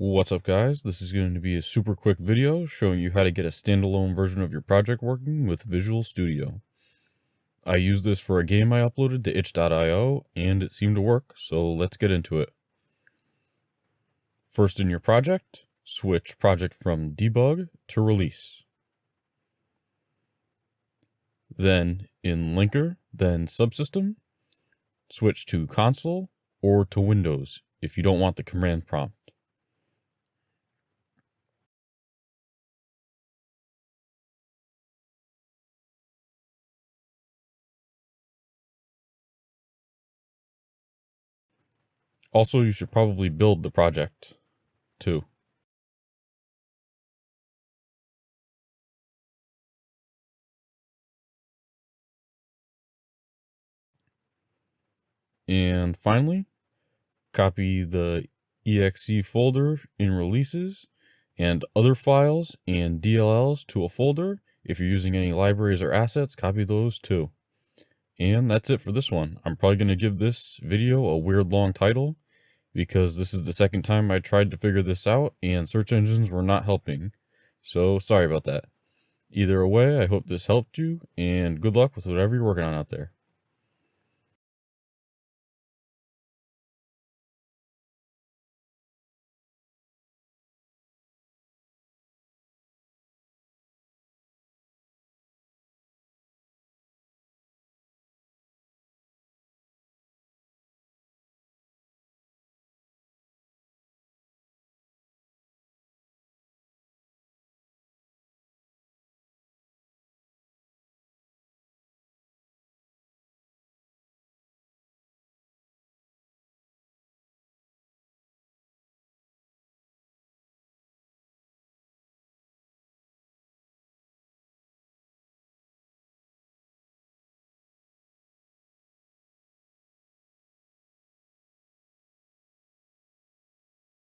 What's up guys, this is going to be a super quick video showing you how to get a standalone version of your project working with Visual Studio. I used this for a game I uploaded to itch.io and it seemed to work, so let's get into it. First in your project, switch project from debug to release. Then in linker, then subsystem, switch to console or to Windows if you don't want the command prompt. Also, you should probably build the project, too. And finally, copy the exe folder in releases and other files and DLLs to a folder. If you're using any libraries or assets, copy those too. And that's it for this one. I'm probably going to give this video a weird long title because this is the second time I tried to figure this out and search engines were not helping. So sorry about that. Either way, I hope this helped you and good luck with whatever you're working on out there.